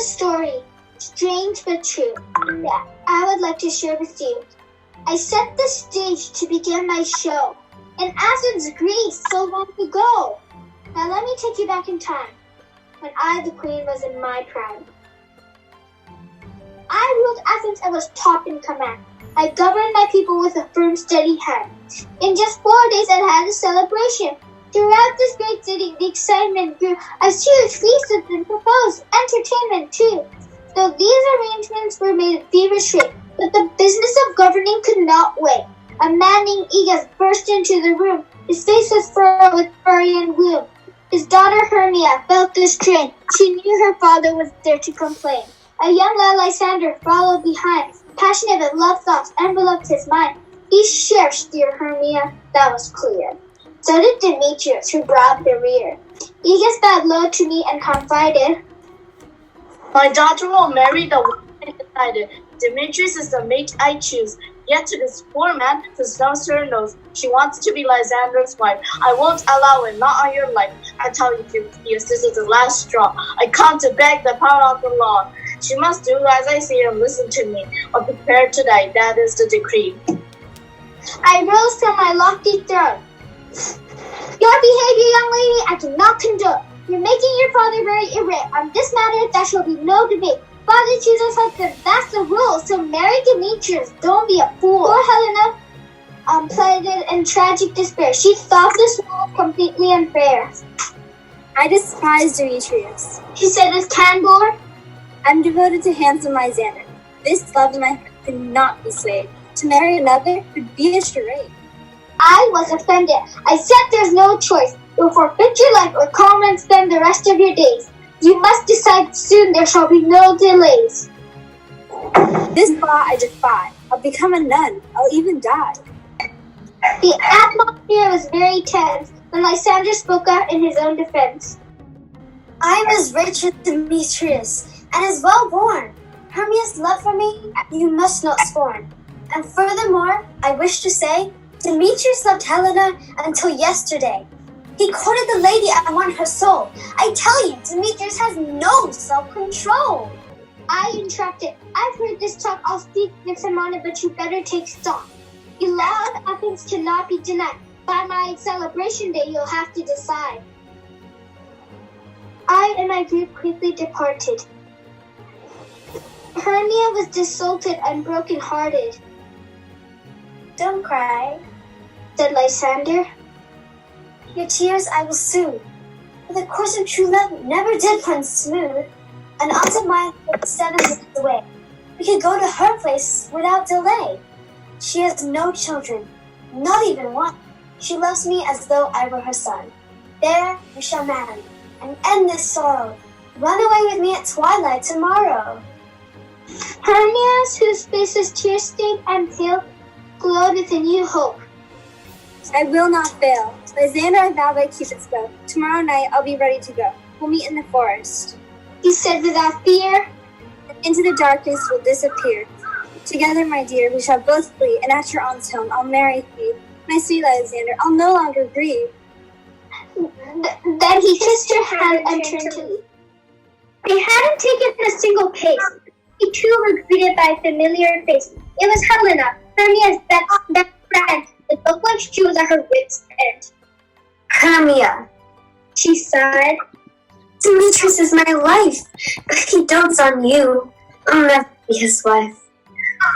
story, strange but true, that I would like to share with you. I set the stage to begin my show in Athens, Greece, so long ago. Now let me take you back in time, when I, the queen, was in my prime. I ruled Athens and was top in command. I governed my people with a firm, steady hand. In just 4 days, I had a celebration. Throughout this great city, the excitement grew. A huge feast had been proposed, entertainment too. Though these arrangements were made at feverish rate, but the business of governing could not wait. A man named Aegas burst into the room. His face was furrowed with worry and gloom. His daughter Hermia felt the strain. She knew her father was there to complain. A young lad, Lysander, followed behind. Passionate but love thoughts enveloped his mind. He cherished dear Hermia, that was clear. So did Demetrius, who brought the rear. Aegas bowed low to me and confided, My daughter will marry the one I decided. Demetrius is the mate I choose. Yet to this poor man who snubs her nose, she wants to be Lysander's wife. I won't allow it, not on your life. I tell you, Demetrius, this is the last straw. I come to beg the power of the law. She must do as I say and listen to me, or prepare to die. That is the decree. I rose from my lofty throne. Your behavior, young lady, I cannot condone. You're making your father very irate. On this matter, there shall be no debate. Father chooses husband, that's the rule. So marry Demetrius, don't be a fool. Poor Helena pleaded in tragic despair. She thought this rule completely unfair. I despise Demetrius. She said with candor, I'm devoted to handsome Lysander. This love of mine could not be swayed. To marry another would be a charade. I was offended. I said there's no choice. You'll forfeit your life or come and spend the rest of your days. You must decide soon, there shall be no delays. This law I defy. I'll become a nun. I'll even die. The atmosphere was very tense when Lysander spoke out in his own defense. I am as rich as Demetrius, and as well born. Hermia's love for me you must not scorn. And furthermore, I wish to say, Demetrius loved Helena until yesterday. He courted the lady and won her soul. I tell you, Demetrius has no self-control. I interrupted. I've heard this talk. I'll speak with him on it, but you better take stock. The law of Athens cannot be denied. By my celebration day, you'll have to decide. I and my group quickly departed. Hermia was desolate and broken-hearted. Don't cry, said Lysander. Your tears I will soothe. For the course of true love never did run smooth. And unto mine 7 weeks away, we could go to her place without delay. She has no children, not even one. She loves me as though I were her son. There we shall marry and end this sorrow. Run away with me at twilight tomorrow. Hermia, whose face was tear-stained and pale, glowed with a new hope. I will not fail. Lysander, I vow by Cupid's bow. Tomorrow night I'll be ready to go. We'll meet in the forest. He said without fear. And into the darkness we'll disappear. Together, my dear, we shall both flee, and at your aunt's home I'll marry thee. My sweet Lysander, I'll no longer grieve. Then he kissed her hand and turned to leave. They hadn't taken a single pace. He too were greeted by a familiar face. It was Helena, Hermia's best friend. It looked like she was at her wit's end. Hermia, she sighed. Demetrius is my life. If he dotes on you, I'll never be his wife.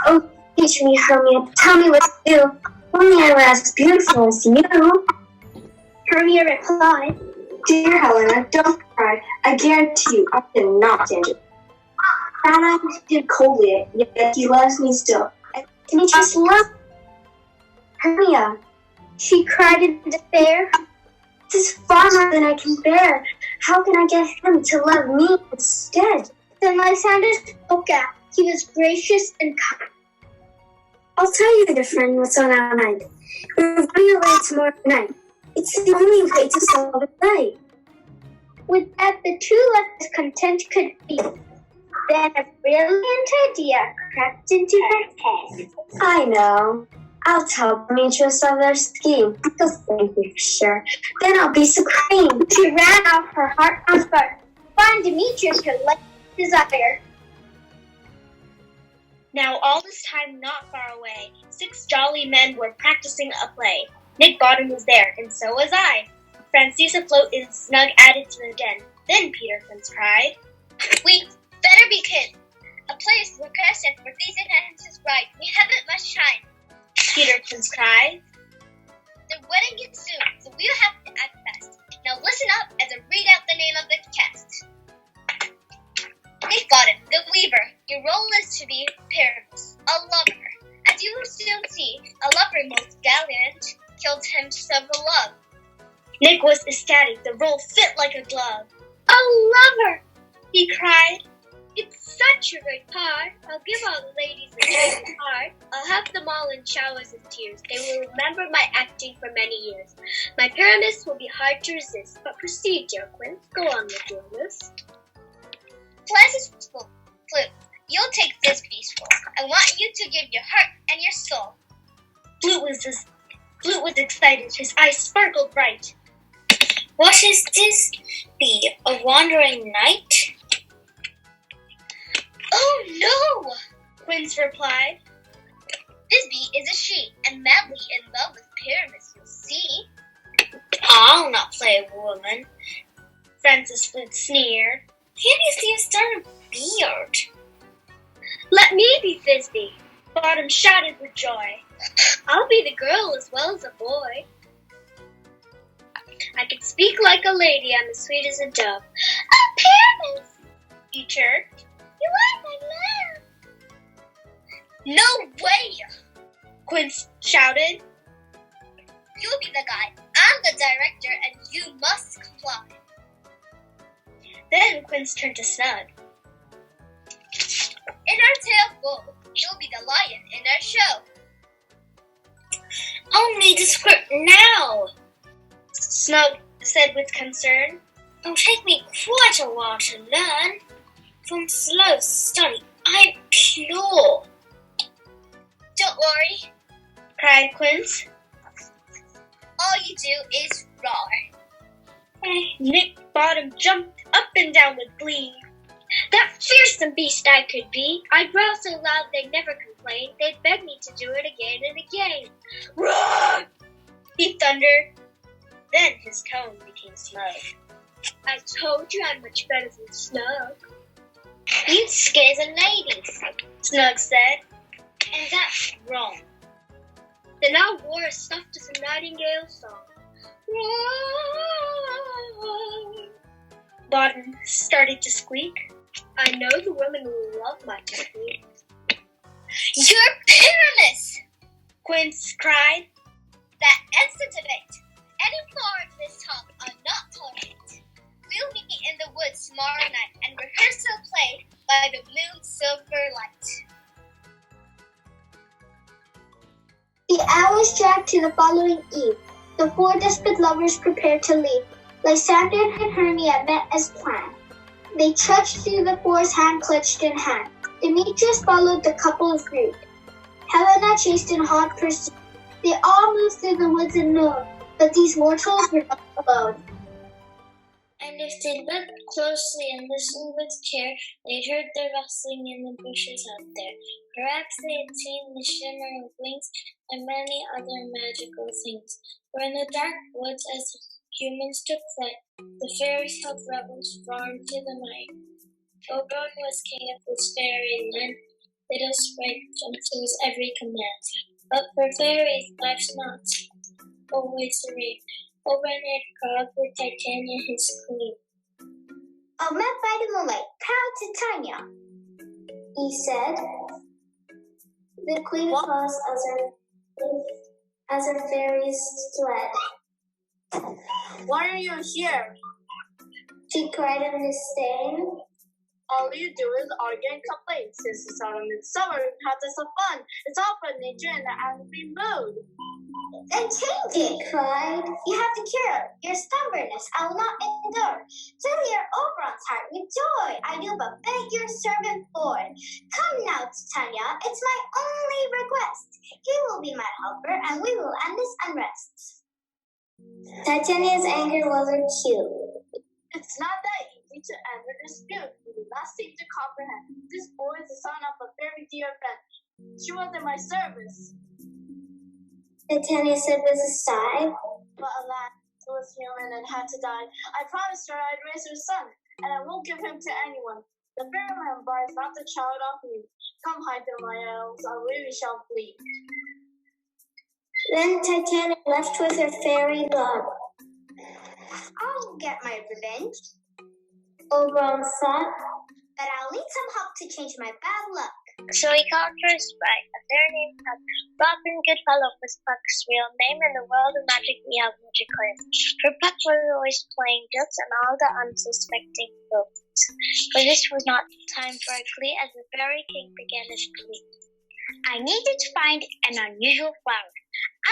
Oh, teach me, Hermia. Tell me what to do. Only I were as beautiful as you. Hermia replied, Dear Helena, don't cry. I guarantee you I did not end it. That I did coldly, yet he loves me still. And Demetrius loves Hermia, she cried in despair. This is far more than I can bear. How can I get him to love me instead? Then Lysander spoke out. He was gracious and kind. I'll tell you, dear friend, what's on our mind. We're going away tomorrow night. It's the only way to solve it right. With that, the two left as content could be. Then a brilliant idea crept into her head. I know. I'll tell Demetrius of their scheme. He'll thank me for sure. Then I'll be supreme. She ran out, her heart on fire. Find Demetrius, her life desire. Now all this time not far away, 6 jolly men were practicing a play. Nick Bottom was there, and so was I. Francis afloat in snug added to the den. Then Peter Quince cried, "We better begin. A play is requested for these enhances right. We haven't much time." Peter Quince cried. "The wedding is soon, so we'll have to act fast. Now listen up as I read out the name of the cast. Nick Bottom, the weaver. Your role is to be Pyramus, a lover. As you will soon see, a lover most gallant killed himself for love." Nick was ecstatic. The role fit like a glove. "A lover!" he cried. "It's such a great part. I'll give all the ladies a great part. I'll have them all in showers of tears. They will remember my acting for many years. My Pyramus will be hard to resist. But proceed, dear Quince. Go on with your list." "Francis Flute, you'll take this peaceful. I want you to give your heart and your soul." Flute was excited. His eyes sparkled bright. "What is this be? A wandering knight?" "Oh no!" Quince replied. "Thisbe is a she, and madly in love with Pyramus, you'll see." "I'll not play a woman." Francis Flute sneered. "Maybe seems start a beard." "Let me be Thisbe!" Bottom shouted with joy. "I'll be the girl as well as a boy. I can speak like a lady, I'm as sweet as a dove." "Oh, Pyramus!" he chirped. "You are my love." "No way!" Quince shouted. "You'll be the guy. I'm the director, and you must comply." Then Quince turned to Snug. "In our tale book, you'll be the lion in our show." "I'll need the script now." Snug said with concern. "It'll take me quite a while to learn. From slow study, I'm pure." "Don't worry," cried Quince. "all you do is roar." Nick Bottom jumped up and down with glee. "That fearsome beast I could be. I'd growl so loud they'd never complain. They'd beg me to do it again and again." Roar! He thundered. Then his tone became smug. "I told you I'm much better than Snug." "You scare the ladies," Snug said. "and that's wrong." "Then I'll roar as soft as a nightingale song." Roar. Bottom started to squeak. "I know the women will love my technique." "You're Pyramus!" Quince cried. "That ends the debate. Any more of this talk I'll not tolerate. We'll meet in the woods tomorrow night and rehearse a play by the moon's silver light." The hours dragged to the following eve. The 4 desperate lovers prepared to leave. Lysander and Hermia met as planned. They trudged through the forest, hand clutched in hand. Demetrius followed the couple's route. Helena chased in hot pursuit. They all moved through the woods in noon, but these mortals were not alone. And if they looked closely and listened with care, they'd heard the rustling in the bushes out there. Perhaps they had seen the shimmer of wings and many other magical things. For in the dark woods, as humans took flight, the fairies held revels far into the night. Oberon was king of this fairy land. Little sprite jumped to his every command. But for fairies, life's not always serene. Oberon had called with Titania his queen. "I met by the moonlight, proud Titania," he said. The queen paused as her fairies fled. Why are you here? She cried in disdain. All you do is argue and complain. Since it's autumn and summer, we've had this some fun. It's all for nature in an angry mood. "Then change it," cried. "You have to cure your stubbornness. I will not endure. Fill your Oberon's heart with joy. I do but beg your servant for. Come now, Titania, it's my only request. You will be my helper, and we will end this unrest." Titania's anger was her cue. It's not that teacher entered the spirit who did not seem to comprehend. This boy is the son of a very dear friend. She was in my service. Titania said with a sigh. But alas, he was human and had to die. I promised her I'd raise her son, and I won't give him to anyone. The fairyland bar is not the child of me. Come hide through my elves, or we shall flee. Then Titania left with her fairy love. I'll get my revenge, Oberon thought. but I'll need some help to change my bad luck. So he called for a sprite, a fairy named Puck. Robin Goodfellow was Puck's real name, and the world of magic we have magic claims. For Puck was always playing jokes on all the unsuspecting folks. But this was not time for a plea, as the fairy king began his plea. I needed to find an unusual flower.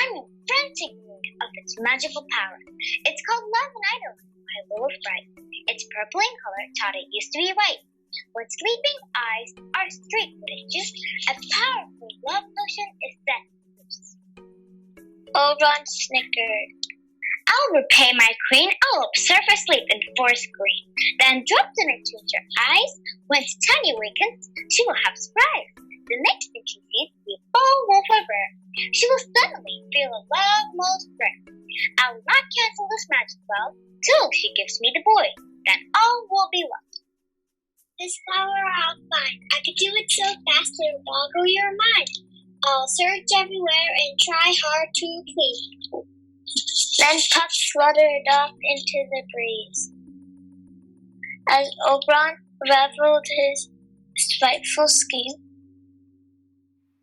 I'm in frantic need of its magical power. It's called love, and I don't know my little fright. It's purple in color, thought it used to be white. With sleeping eyes are streaked with juice. A powerful love potion is set loose. Oberon snickered. I'll repay my queen. I'll observe her sleep in forest green. Then dropped in her her eyes. When Titania awakens, she will have surprise. The next thing she sees will fall wolf of her. She will suddenly feel a love most rare. I will not cancel this magic spell till she gives me the boy. Then all will be well. This flower I'll find. I could do it so fast it'll boggle your mind. I'll search everywhere and try hard to please. Then Puck fluttered off into the breeze. As Oberon reveled his spiteful scheme,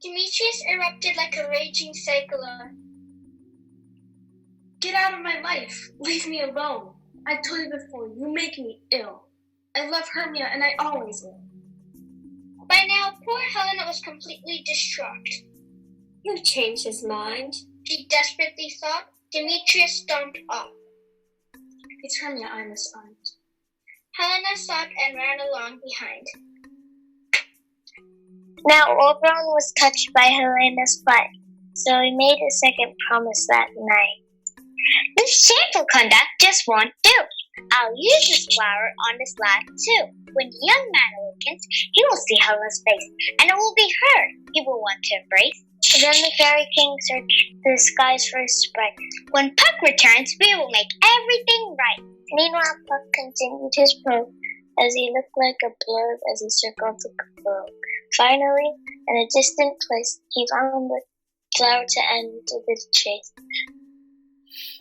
Demetrius erupted like a raging cyclone. Get out of my life. Leave me alone. I told you before, you make me ill. I love Hermia, and I always will. By now, poor Helena was completely distraught. You've changed his mind. She desperately thought. Demetrius stomped off. It's Hermia I must find. Helena sobbed and ran along behind. now Oberon was touched by Helena's flight, so he made a second promise that night. This shameful conduct just won't do. I'll use this flower on this lad too. When the young man awakens, he will see Helena's face, and it will be her he will want to embrace. Then the fairy king searched the skies for his sprite. When Puck returns, we will make everything right. Meanwhile, Puck continued his probe as he looked like a blurb as he circled the globe. Finally, in a distant place, he found the flower to end the chase.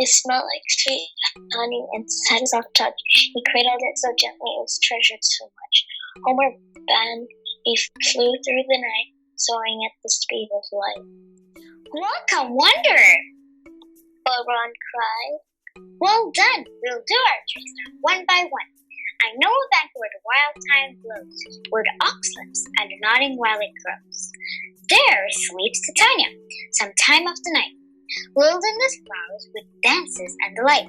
It smelled like sweet honey and had a soft touch. He cradled it so gently it was treasured so much. Homeward bound, he flew through the night, soaring at the speed of light. What a wonder! Oberon cried. Well done! We'll do our tricks one by one. I know that where the wild thyme blows, where the ox lives and the nodding while it grows. There sleeps Titania, some time of the night, lulled in the flowers with dances and delight.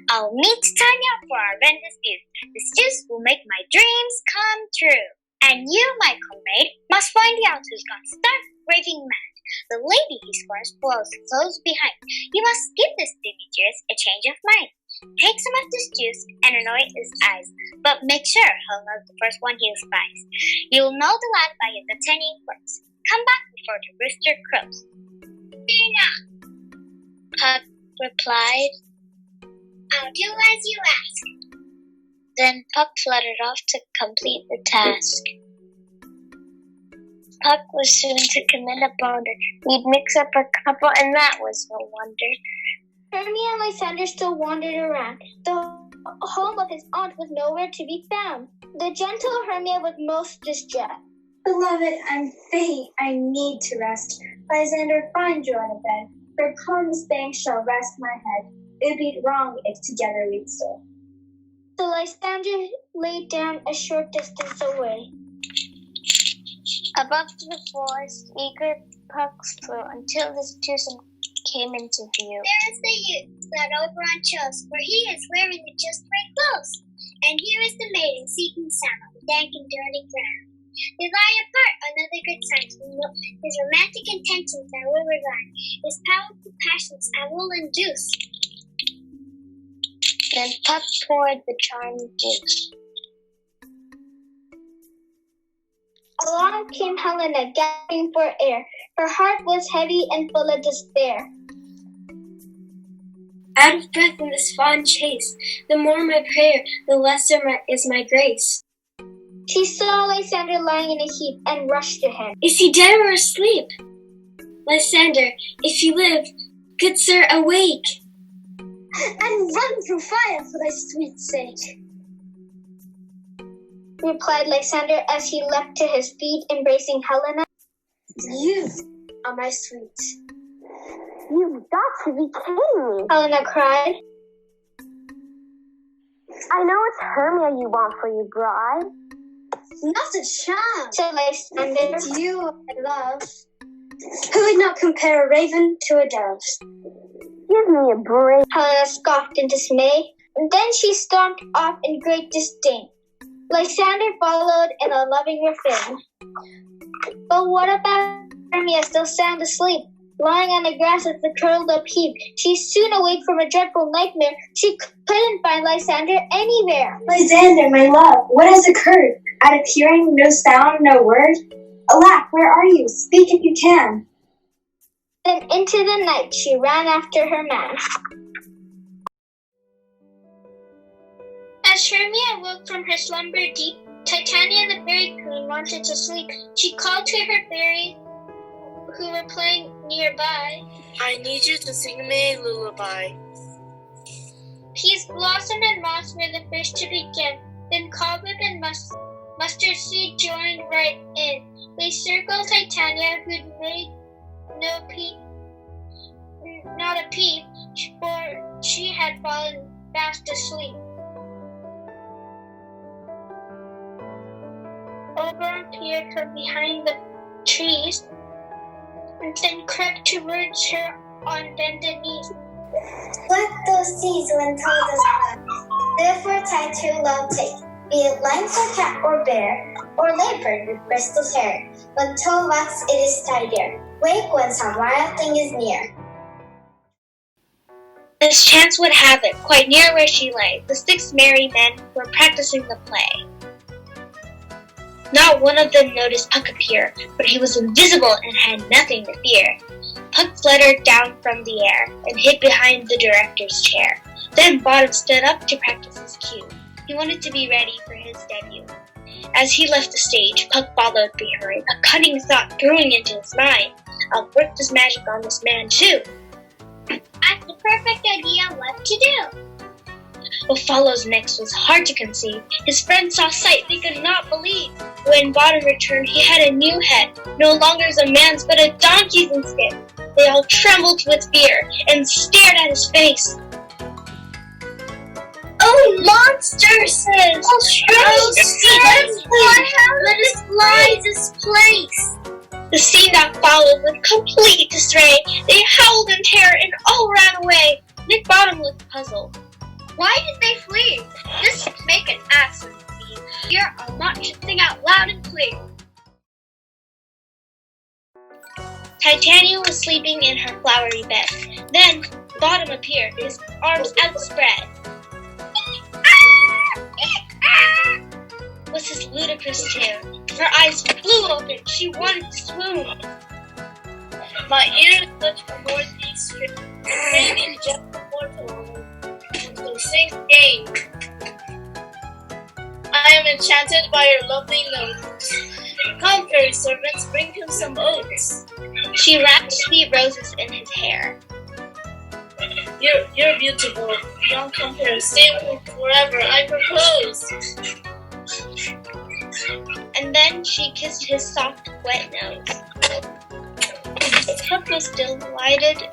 I'll meet Titania for our rendezvous view. This juice will make my dreams come true. And you, my comrade, must find out who's gone stark raving mad. The lady he scorns follows close behind. You must give this Demetrius a change of mind. Take some of this juice and anoint his eyes, but make sure Helena's the first one he spies. You'll know the lad by his attending clothes. Come back before the rooster crows. Fear not, Puck replied. I'll do as you ask. Then Puck fluttered off to complete the task. Puck was soon to commit a blunder. He'd mix up a couple, and that was no wonder. Hermia and Lysander still wandered around. The home of his aunt was nowhere to be found. The gentle Hermia was most distressed. Beloved, I'm faint. I need to rest. Lysander, find you on a bed. For calm this bank shall rest my head. It would be wrong if together we'd stay. So Lysander lay down a short distance away. Above the forest, eager Puck flew until this twosome came into view. There is the youth that Oberon chose, for he is wearing the just right clothes. And here is the maiden seeking sound on the dank and dirty ground. They lie apart, another good sign. His romantic intentions I will resign. His powerful passions I will induce. Then Puck poured the charmed juice. Along came Helena, gasping for air. Her heart was heavy and full of despair. Out of breath in this fond chase, the more my prayer, the lesser is my grace. She saw Lysander lying in a heap and rushed to him. Is he dead or asleep? Lysander, if you live, good sir, awake! And run through fire for thy sweet sake, replied Lysander as he leapt to his feet, embracing Helena. You are my sweet. You've got to be kidding me. Helena cried. I know it's Hermia you want for your bride. Not a chance, said Lysander. It's you I love. Who would not compare a raven to a dove? Give me a break. Helena scoffed in dismay. Then she stomped off in great disdain. Lysander followed in a loving refrain. But what about Hermia, still sound asleep, lying on the grass with the curled up heap? She soon awake from a dreadful nightmare. She couldn't find Lysander anywhere. Lysander, my love, what has occurred? Out of hearing, no sound, no word? Alack, where are you? Speak if you can. Then into the night she ran after her man. As Hermia woke from her slumber deep, Titania the fairy queen wanted to sleep. She called to her fairies who were playing nearby. I need you to sing me a lullaby. Peas, blossom, and moss were the first to begin. Then cobweb and mustard seed joined right in. They circled Titania, who'd made not a peep, for she had fallen fast asleep. Oberon peered from behind the trees, and then crept towards her on bended knees. Let those seas when told us not, therefore tie to love take, be it lynx or cat or bear, or leopard with bristles hair. When toe wax it is tied there, wake when some wild thing is near. As chance would have it, quite near where she lay, the 6 merry men were practicing the play. Not one of them noticed Puck appear, for he was invisible and had nothing to fear. Puck fluttered down from the air and hid behind the director's chair. Then Bottom stood up to practice his cue. He wanted to be ready for his debut. As he left the stage, Puck followed behind, a cunning thought brewing into his mind. I'll work this magic on this man too. I've the perfect idea what to do. What follows next was hard to conceive. His friends saw sight they could not believe. When Bottom returned, he had a new head, no longer as a man's but a donkey's instead. They all trembled with fear and stared at his face. Oh, monsters! Oh, strange! Let us fly this place! The scene that followed was complete disarray. They howled in terror and all ran away. Nick Bottom looked puzzled. Why did they flee? This would make an ass of me. Here, I'll not sing out loud and clear. Titania was sleeping in her flowery bed. Then Bottom appeared, his arms outspread. Was his ludicrous tune. Her eyes flew open. She wanted to swoon. My ears touch the northeast strip, maybe just mortal. So sing again. I am enchanted by your lovely notes. Come, fairy servants, bring him some oats. She wrapped sweet roses in his hair. You're beautiful, beyond compare. Stay with me forever, I propose. And then she kissed his soft, wet nose. Puck was delighted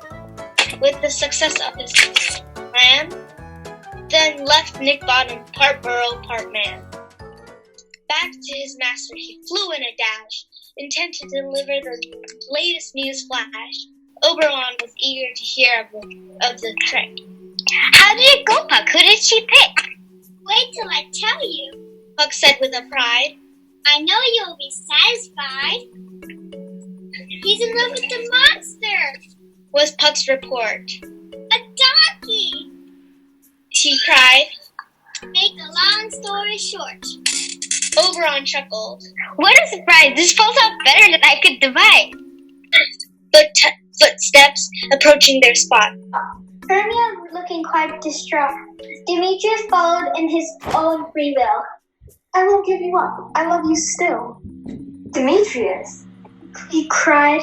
with the success of his plan, then left Nick Bottom part burrow, part man. Back to his master he flew in a dash, intent to deliver the latest news flash. Oberon was eager to hear of the trick. How did it go, Puck? Who did she pick? Wait till I tell you, Puck said with a pride. I know you'll be satisfied. He's in love with the monster, was Puck's report. a donkey. she cried. To make a long story short, Oberon chuckled. What a surprise! This falls out better than I could divide. Footsteps approaching their spot. Hermia looking quite distraught. Demetrius followed in his own free will. I won't give you up. I love you still. Demetrius, He cried.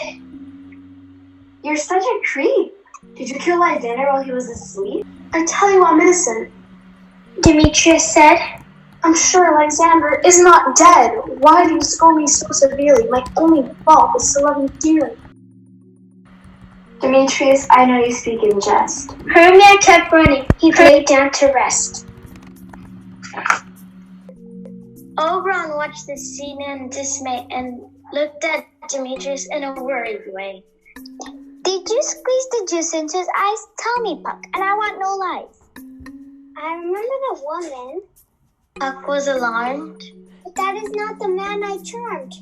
you're such a creep. Did you kill Lysander while he was asleep? I tell you I'm innocent. Demetrius said. I'm sure Lysander is not dead. Why do you scold me so severely? My only fault is to love you dearly. Demetrius, I know you speak in jest. Hermia kept running. He lay down to rest. Oberon watched the scene in dismay and looked at Demetrius in a worried way. Did you squeeze the juice into his eyes? Tell me, Puck, and I want no lies. I remember the woman, Puck was alarmed. but that is not the man I charmed.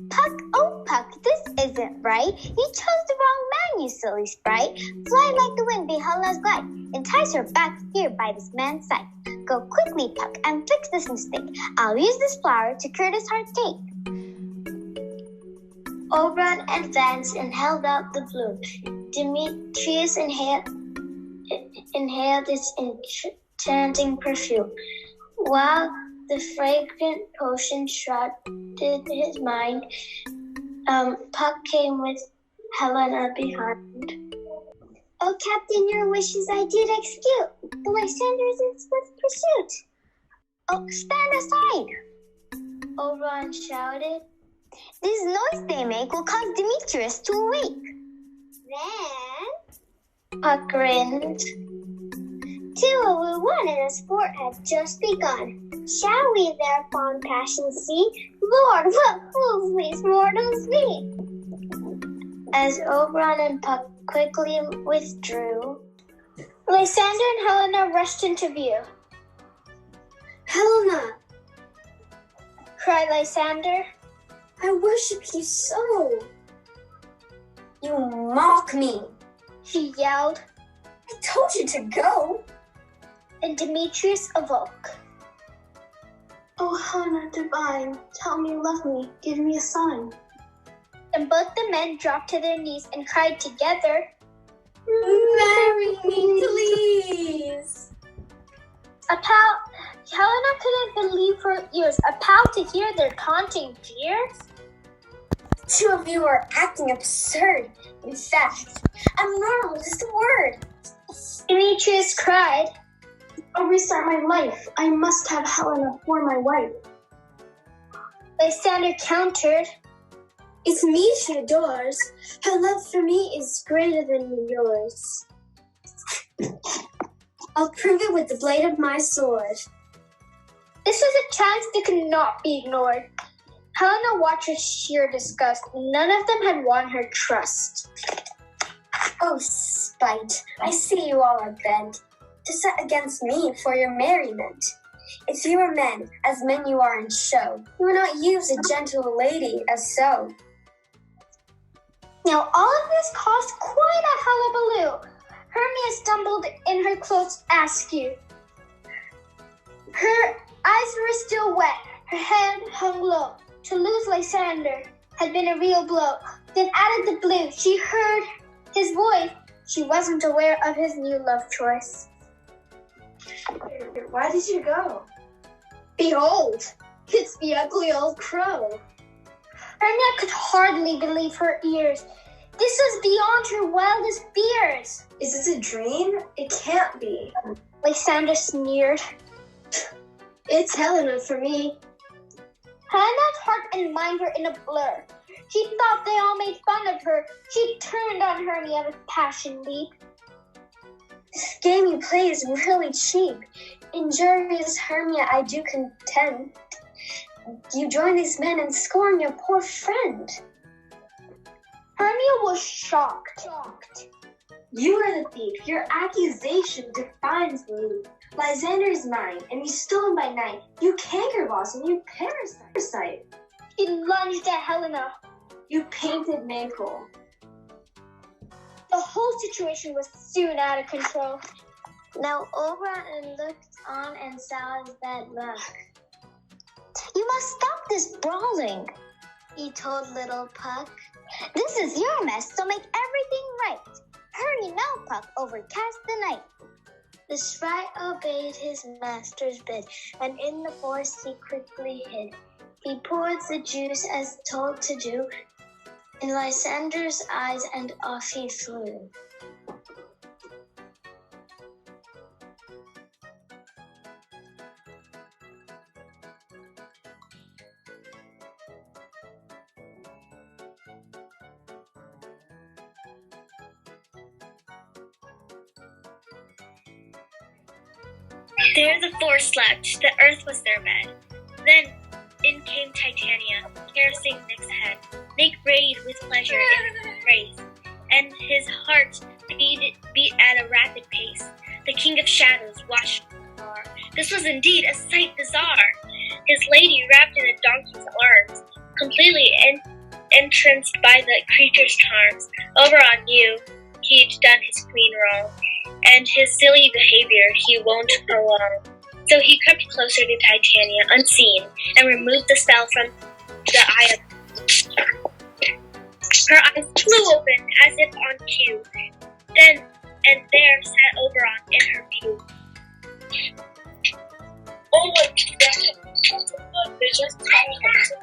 Puck, oh Puck, this isn't right. You chose the wrong man, you silly sprite. Fly like the wind, be Helena's glide. Entice her back here by this man's side. Go quickly, Puck, and fix this mistake. I'll use this flower to cure this heartache. Oberon advanced and held out the bloom. Demetrius inhaled its enchanting perfume, while the fragrant potion shrouded his mind. Puck came with Helena behind. Oh, Captain, your wishes I did execute. The Lysander is in swift pursuit. Oh, stand aside. Oberon shouted. This noise they make will cause Demetrius to awake. Then, Puck grinned. 2-1 and the sport had just begun. Shall we their fond passion see? Lord, what fools these mortals be! As Oberon and Puck quickly withdrew, Lysander and Helena rushed into view. Helena, Cried Lysander. I worship you so. You mock me. He yelled. I told you to go. And Demetrius awoke. Oh, Helena divine, tell me you love me. Give me a sign. And both the men dropped to their knees and cried together. Marry me, please. Helena couldn't believe her ears. A pal to hear their taunting jeers. The two of you are acting absurd. In fact, abnormal is the word. Demetrius cried. I'll restart my life. I must have Helena for my wife. Lysander countered. It's me she adores. Her love for me is greater than yours. I'll prove it with the blade of my sword. This was a chance that could not be ignored. Helena watched with sheer disgust. None of them had won her trust. Oh, spite, I see you all are bent to set against me for your merriment. If you are men, as men you are in show, you will not use a gentle lady as so. Now all of this caused quite a hullabaloo. Hermia stumbled in her clothes askew. Her eyes were still wet, her head hung low. To lose Lysander had been a real blow. Then out of the blue, she heard his voice. She wasn't aware of his new love choice. Why did you go? Behold, it's the ugly old crow. Hermia could hardly believe her ears. This was beyond her wildest fears. Is this a dream? It can't be. Lysander sneered. It's Helena for me. Helena's heart and mind were in a blur. She thought they all made fun of her. She turned on Hermia with passion leap. This game you play is really cheap. Injurious Hermia, I do contend. You join these men and scorn your poor friend. Hermia was shocked. You are the thief. Your accusation defines me. Lysander is mine, and you stole him by night. You cankerboss and you parasite. She lunged at Helena. You painted maypole. The whole situation was soon out of control. Now Oberon looked on and saw his bad luck. You must stop this brawling, He told little Puck. This is your mess, so make everything right. Hurry now, Puck, overcast the night. The sprite obeyed his master's bid, and in the forest he quickly hid. He poured the juice as told to do in Lysander's eyes, and off he flew. There the four slept, the earth was their bed. Then in came Titania, caressing Nick's head. Nick brayed with pleasure in his praise, and his heart beat at a rapid pace. The king of shadows watched from afar. This was indeed a sight bizarre. His lady wrapped in a donkey's arms, completely entranced by the creature's charms. Oberon knew he'd done his queen wrong, and his silly behavior he won't prolong. So he crept closer to Titania unseen and removed the spell from the eye of her eyes flew open as if on cue. Then and there sat Oberon in her view. Oh my God, they just had a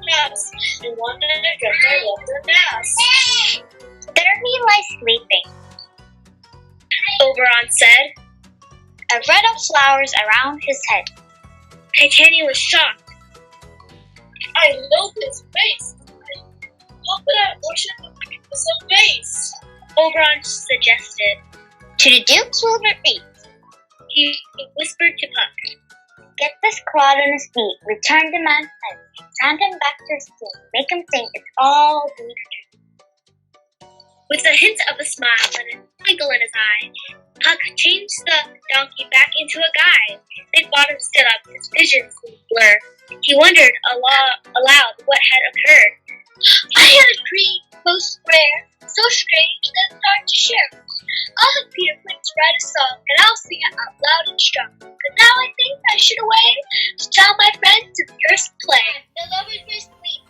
mass, and one night I dreamt I loved their mass. There he lies sleeping, Oberon said. a wreath of flowers around his head. Titania was shocked. I love his face. How could I worship a magnificent face? Oberon suggested. To the Duke's silver feet, He whispered to Puck. get this clod on his feet, return the man's head, send him back to his king, make him think it's all a dream. With a hint of a smile and a twinkle in his eye, Puck changed the donkey back into a guy. Big Bottom stood up, his vision seemed blurred. He wondered aloud what had occurred. I had a dream, most rare, so strange that it's hard to share. I'll have Peter Quince write a song, and I'll sing it out loud and strong. But now I think I should away to tell my friends to first play. The lovers were asleep,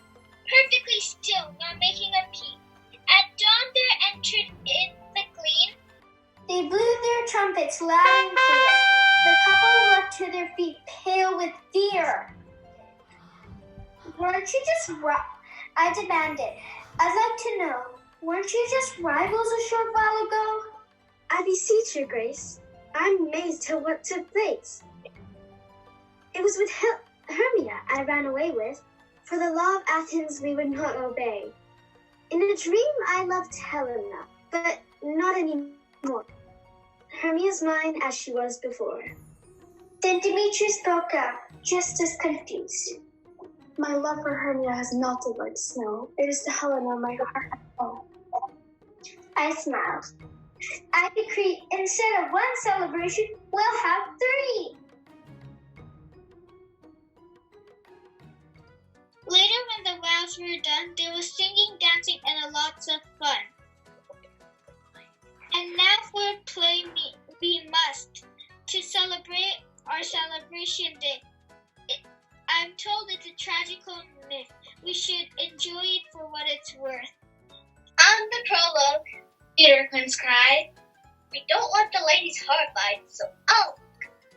perfectly still, not making a peep. At dawn there entered in the gleam. They blew their trumpets loud and clear. The couple leapt to their feet, pale with fear. Weren't you just I demanded. I'd like to know, weren't you just rivals a short while ago? I beseech your grace. I'm amazed at what took place. It was with Hermia I ran away with. For the law of Athens we would not obey. In a dream I loved Helena, but not anymore. Hermia's mine as she was before. Then Demetrius spoke up, just as confused. My love for Hermia has melted like snow. It is to Helena my heart has fallen. I smiled. I decree, instead of one celebration, we'll have 3. Later, when the vows were done, there was singing, dancing, and lots of fun. And now for play we must, to celebrate our celebration day. I'm told it's a tragical myth. We should enjoy it for what it's worth. On the prologue, Peter Quince cried. We don't want the ladies horrified, so I'll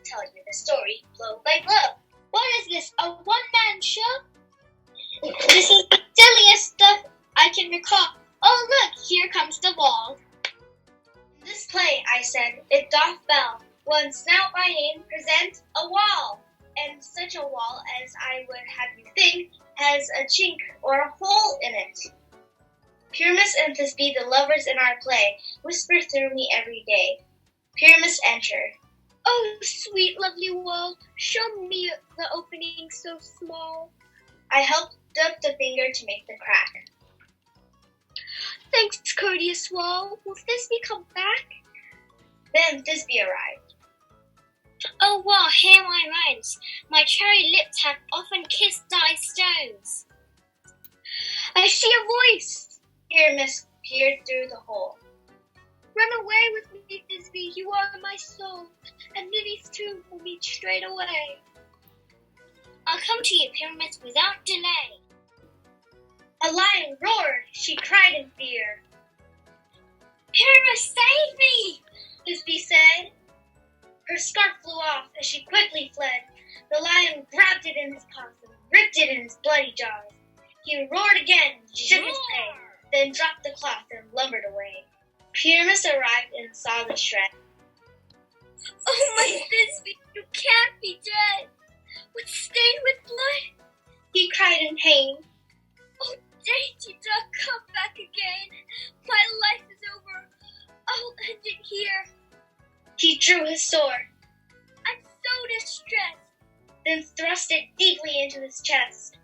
tell you the story blow by blow. What is this, a one-man show? This is the silliest stuff I can recall. Oh look, here comes the wall. This play, I said, it doth bell. Once now by name present a wall. And such a wall as I would have you think has a chink or a hole in it. Pyramus and Thisbe, the lovers in our play, whisper through me every day. Pyramus entered. Oh, sweet, lovely wall, show me the opening so small. I helped up the finger to make the crack. Thanks, courteous wall. Will Thisbe come back? Then Thisbe arrived. Oh, wall, hear my rhymes. My cherry lips have often kissed thy stones. I see a voice. Pyramus peered through the hole. Run away with me, Thisbe, you are my soul, and Ninny's too will meet straight away. I'll come to you, Pyramus, without delay. A lion roared, she cried in fear. Pyramus, save me! Thisbe said. Her scarf flew off as she quickly fled. The lion grabbed it in his paws and ripped it in his bloody jaws. He roared again, shook his tail, then dropped the cloth and lumbered away. Pyramus arrived and saw the shred. Oh, my Thisbe, you can't be dead. What's stained with blood? He cried in pain. Oh, dainty duck, come back again. My life is over. I'll end it here. He drew his sword, I'm so distressed. then thrust it deeply into his chest.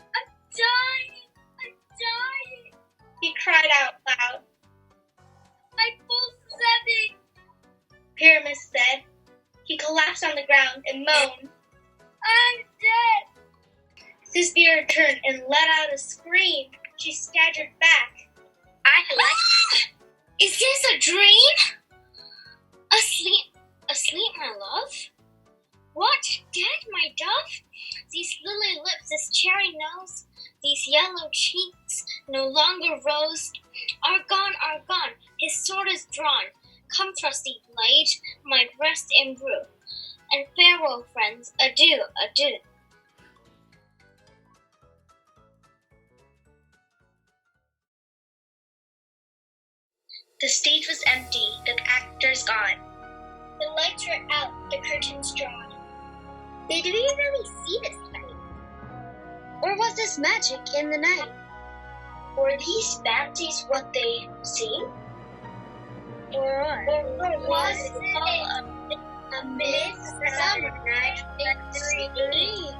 I'm dying. I'm dying. He cried out loud. My full 7. Pyramus said. He collapsed on the ground and moaned. I'm dead. Thisbe returned and let out a scream. She staggered back. I like it. Is this a dream? Asleep, my love? What? Dead, my dove? These lily lips, this cherry nose, these yellow cheeks, no longer rose, are gone, are gone. His sword is drawn. Come, trusty blade, my breast imbrue. And farewell, friends. Adieu, adieu. The stage was empty, the actors gone. The lights were out, the curtains drawn. Did we really see this play? Or was this magic in the night? Were these fancies what they seemed? Or was it a midsummer night victory?